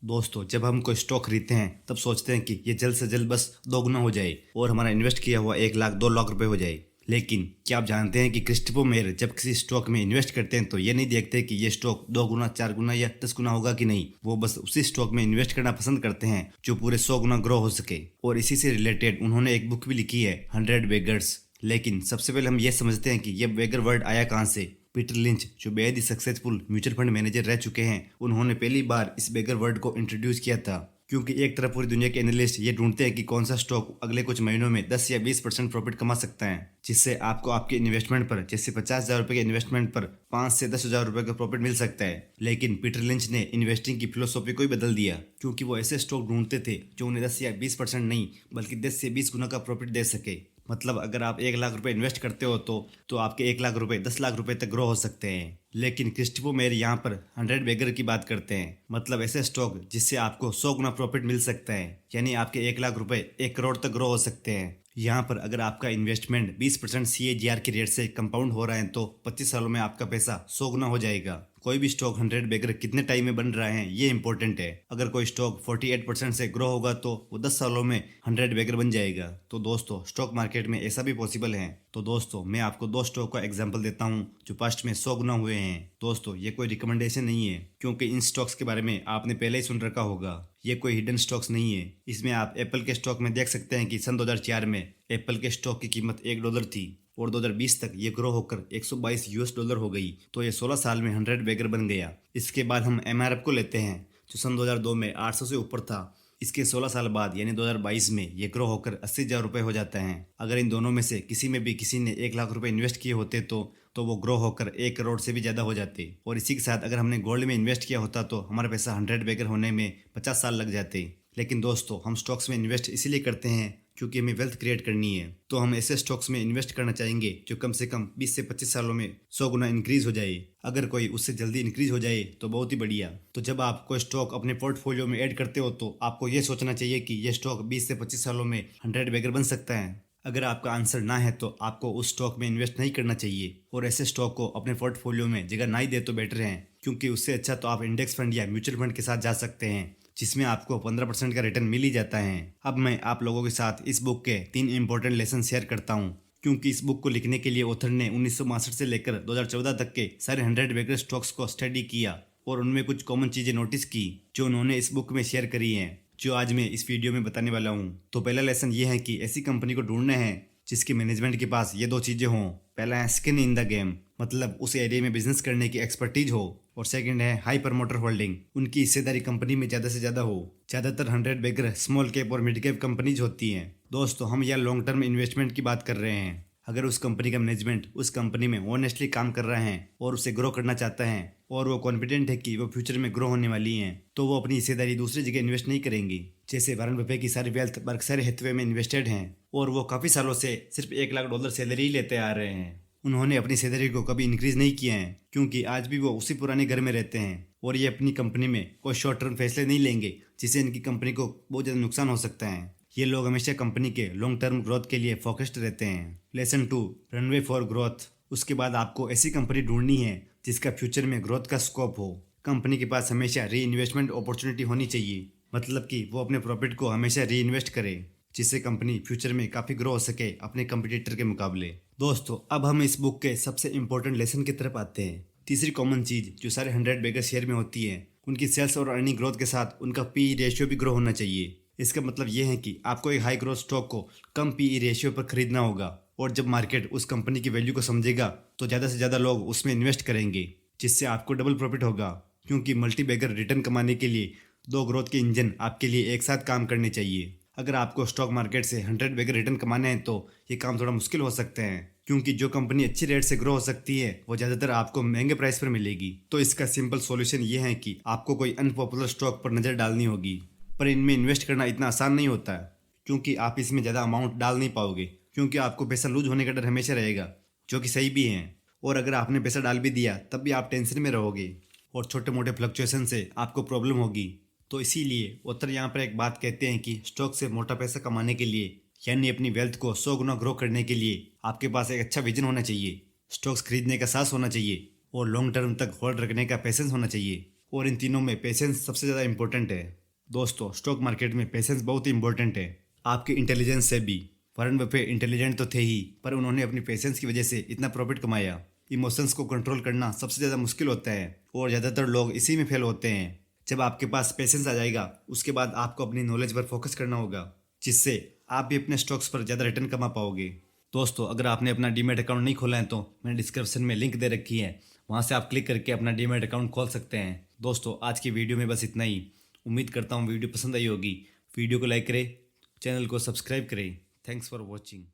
दोस्तों, जब हम कोई स्टॉक खरीदते हैं तब सोचते हैं कि ये जल्द से जल्द बस दोगुना हो जाए और हमारा इन्वेस्ट किया हुआ 1 लाख 2 लाख रुपए हो जाए। लेकिन क्या आप जानते हैं कि क्रिस्टोफर मेयर जब किसी स्टॉक में इन्वेस्ट करते हैं तो ये नहीं देखते कि ये स्टॉक 2 गुना 4 गुना या 10 गुना होगा कि नहीं। वो बस उसी स्टॉक में इन्वेस्ट करना पसंद करते हैं जो पूरे 100 गुना ग्रो हो सके। और इसी से रिलेटेड उन्होंने एक बुक भी लिखी है, 100 बेगर्स। लेकिन सबसे पहले हम ये समझते हैं कि ये बेगर वर्ड आया कहाँ से। पीटर लिंच, जो बेहद ही सक्सेसफुल म्यूचुअल फंड मैनेजर रह चुके हैं, उन्होंने पहली बार इस बेगर वर्ड को इंट्रोड्यूस किया था। क्योंकि एक तरफ पूरी दुनिया के एनालिस्ट ये ढूंढते हैं कि कौन सा स्टॉक अगले कुछ महीनों में 10 या 20% प्रॉफिट कमा सकता है, जिससे आपको आपके इन्वेस्टमेंट पर, जैसे 50,000 रुपये के इन्वेस्टमेंट पर 5 से 10,000 रुपये का प्रॉफिट मिल सकता है। लेकिन पीटर लिंच ने इन्वेस्टिंग की फिलोसॉफी को ही बदल दिया, क्योंकि वो ऐसे स्टॉक ढूंढते थे जो उन्हें 10 या 20% नहीं बल्कि 10 से 20 गुना का प्रॉफिट दे सके। मतलब अगर आप 1 लाख रुपए इन्वेस्ट करते हो तो आपके 1 लाख रुपए 10 लाख रुपए तक ग्रो हो सकते हैं। लेकिन क्रिस्टोफर मेयर यहाँ पर 100 बेगर की बात करते हैं, मतलब ऐसे स्टॉक जिससे आपको 100 गुना प्रॉफिट मिल सकता है, यानी आपके 1 लाख रुपए 1 करोड़ तक ग्रो हो सकते हैं। यहाँ पर अगर आपका इन्वेस्टमेंट 20% CAGR की रेट से कंपाउंड हो रहा है तो 25 सालों में आपका पैसा 100 गुना हो जाएगा। कोई भी स्टॉक 100 बेगर कितने टाइम में बन रहा है ये इंपॉर्टेंट है। अगर कोई स्टॉक 48% से ग्रो होगा तो वो 10 सालों में 100 बेगर बन जाएगा। तो दोस्तों, स्टॉक मार्केट में ऐसा भी पॉसिबल है। तो दोस्तों, मैं आपको 2 स्टॉक का एग्जांपल देता हूँ जो पास्ट में 100 गुना हुए हैं। दोस्तों, ये कोई रिकमेंडेशन नहीं है, क्योंकि इन स्टॉक्स के बारे में आपने पहले ही सुन रखा होगा। ये कोई हिडन स्टॉक्स नहीं है। इसमें आप एप्पल के स्टॉक में देख सकते हैं कि सन 2004 में एप्पल के स्टॉक की कीमत $1 थी और 2020 तक ये ग्रो होकर $122 हो गई। तो ये 16 साल में 100 बेगर बन गया। इसके बाद हम MRF को लेते हैं, जो सन 2002 में 800 से ऊपर था। इसके 16 साल बाद यानी 2022 में ये ग्रो होकर 80,000 रुपये हो जाता है। अगर इन दोनों में से किसी में भी किसी ने 1 लाख रुपए इन्वेस्ट किए होते तो वो ग्रो होकर 1 करोड़ से भी ज़्यादा हो जाते। और इसी के साथ अगर हमने गोल्ड में इन्वेस्ट किया होता तो हमारा पैसा 100 बेगर होने में 50 साल लग जाते। लेकिन दोस्तों, हम स्टॉक्स में इन्वेस्ट इसीलिए करते हैं क्योंकि हमें वेल्थ क्रिएट करनी है। तो हम ऐसे स्टॉक्स में इन्वेस्ट करना चाहेंगे जो कम से कम 20 से 25 सालों में 100 गुना इंक्रीज हो जाए। अगर कोई उससे जल्दी इंक्रीज हो जाए तो बहुत ही बढ़िया। तो जब आप कोई स्टॉक अपने पोर्टफोलियो में ऐड करते हो तो आपको ये सोचना चाहिए कि ये स्टॉक 20 से 25 सालों में 100 बेगर बन सकता है। अगर आपका आंसर ना है तो आपको उस स्टॉक में इन्वेस्ट नहीं करना चाहिए और ऐसे स्टॉक को अपने पोर्टफोलियो में जगह ना ही दे तो बेटर है, क्योंकि उससे अच्छा तो आप इंडेक्स फंड या म्यूचुअल फंड के साथ जा सकते हैं, जिसमें आपको 15% का रिटर्न मिल ही जाता है। अब मैं आप लोगों के साथ इस बुक के 3 इंपॉर्टेंट लेसन शेयर करता हूँ, क्योंकि इस बुक को लिखने के लिए ऑथर ने 1962 से लेकर 2014 तक के सारे 100 बेगर स्टॉक्स को स्टडी किया और उनमें कुछ कॉमन चीज़ें नोटिस की जो उन्होंने इस बुक में शेयर करी हैं, जो आज मैं इस वीडियो में बताने वाला हूँ। तो पहला लेसन ये है कि ऐसी कंपनी को ढूंढना है जिसके मैनेजमेंट के पास ये 2 चीज़ें हों। पहला है स्किन इन द गेम, मतलब उस एरिया में बिजनेस करने की एक्सपर्टीज हो। और सेकंड है हाई प्रमोटर होल्डिंग, उनकी हिस्सेदारी कंपनी में ज़्यादा से ज़्यादा हो। ज़्यादातर 100 बेगर स्मॉल कैप और मिड कैप कंपनीज होती हैं। दोस्तों, हम यहाँ लॉन्ग टर्म इन्वेस्टमेंट की बात कर रहे हैं। अगर उस कंपनी का मैनेजमेंट उस कंपनी में ऑनेस्टली काम कर रहा है और उसे ग्रो करना चाहता है और वो कॉन्फिडेंट है कि वो फ्यूचर में ग्रो होने वाली हैं, तो वो अपनी हिस्सेदारी दूसरी जगह इन्वेस्ट नहीं करेंगी। जैसे वॉरेन बफे की सारी वेल्थ बर्कशायर हैथवे में इन्वेस्टेड हैं और वो काफ़ी सालों से सिर्फ $1 लाख सैलरी ही लेते आ रहे हैं। उन्होंने अपनी सैलरी को कभी इंक्रीज नहीं किया है, क्योंकि आज भी वो उसी पुराने घर में रहते हैं और ये अपनी कंपनी में कोई शॉर्ट टर्म फैसले नहीं लेंगे जिससे इनकी कंपनी को बहुत ज़्यादा नुकसान हो सकता है। ये लोग हमेशा कंपनी के लॉन्ग टर्म ग्रोथ के लिए फोकस्ड रहते हैं। Lesson 2, runway for growth. उसके बाद आपको ऐसी कंपनी ढूंढनी है जिसका फ्यूचर में ग्रोथ का स्कोप हो। कंपनी के पास हमेशा री इन्वेस्टमेंट अपॉर्चुनिटी होनी चाहिए, मतलब कि वो अपने प्रॉफिट को हमेशा री इन्वेस्ट करे, जिससे कंपनी फ्यूचर में काफ़ी ग्रो हो सके अपने कंपटीटर के मुकाबले। दोस्तों, अब हम इस बुक के सबसे इंपॉर्टेंट लेसन की तरफ आते हैं। तीसरी कॉमन चीज़ जो सारे 100 बेगर शेयर में होती है, उनकी सेल्स और अर्निंग ग्रोथ के साथ उनका PE रेशियो भी ग्रो होना चाहिए। इसका मतलब ये है कि आपको एक हाई ग्रोथ स्टॉक को कम PE रेशियो पर खरीदना होगा और जब मार्केट उस कंपनी की वैल्यू को समझेगा तो ज़्यादा से ज़्यादा लोग उसमें इन्वेस्ट करेंगे, जिससे आपको डबल प्रॉफिट होगा। क्योंकि मल्टी बेगर रिटर्न कमाने के लिए 2 ग्रोथ के इंजन आपके लिए एक साथ काम करने चाहिए। अगर आपको स्टॉक मार्केट से 100 बेगर रिटर्न कमाने हैं तो ये काम थोड़ा मुश्किल हो सकते हैं, क्योंकि जो कंपनी अच्छी रेट से ग्रो हो सकती है वो ज़्यादातर आपको महंगे प्राइस पर मिलेगी। तो इसका सिंपल सॉल्यूशन ये है कि आपको कोई अनपॉपुलर स्टॉक पर नज़र डालनी होगी। पर इनमें इन्वेस्ट करना इतना आसान नहीं होता है, क्योंकि आप इसमें ज़्यादा अमाउंट डाल नहीं पाओगे, क्योंकि आपको पैसा लूज होने का डर हमेशा रहेगा, जो कि सही भी है। और अगर आपने पैसा डाल भी दिया तब भी आप टेंशन में रहोगे और छोटे मोटे फ्लक्चुएशन से आपको प्रॉब्लम होगी। तो इसीलिए ऑथर यहाँ पर एक बात कहते हैं कि स्टॉक से मोटा पैसा कमाने के लिए, यानी अपनी वेल्थ को 100 गुना ग्रो करने के लिए, आपके पास एक अच्छा विजन होना चाहिए, स्टॉक्स खरीदने का साहस होना चाहिए और लॉन्ग टर्म तक होल्ड रखने का पेशेंस होना चाहिए। और इन तीनों में पेशेंस सबसे ज़्यादा इंपॉर्टेंट है। दोस्तों, स्टॉक मार्केट में पेशेंस बहुत ही इंपॉर्टेंट है, आपके इंटेलिजेंस से भी। वॉरेन बफेट इंटेलिजेंट तो थे ही, पर उन्होंने अपनी पेशेंस की वजह से इतना प्रॉफिट कमाया। इमोशंस को कंट्रोल करना सबसे ज़्यादा मुश्किल होता है और ज़्यादातर लोग इसी में फेल होते हैं। जब आपके पास पेशेंस आ जाएगा, उसके बाद आपको अपनी नॉलेज पर फोकस करना होगा, जिससे आप भी अपने स्टॉक्स पर ज़्यादा रिटर्न कमा पाओगे। दोस्तों, अगर आपने अपना डीमैट अकाउंट नहीं खोला है तो मैंने डिस्क्रिप्शन में लिंक दे रखी है, वहाँ से आप क्लिक करके अपना डीमैट अकाउंट खोल सकते हैं। दोस्तों, आज की वीडियो में बस इतना ही। उम्मीद करता हूँ वीडियो पसंद आई होगी। वीडियो को लाइक करें, चैनल को सब्सक्राइब करें। Thanks for watching.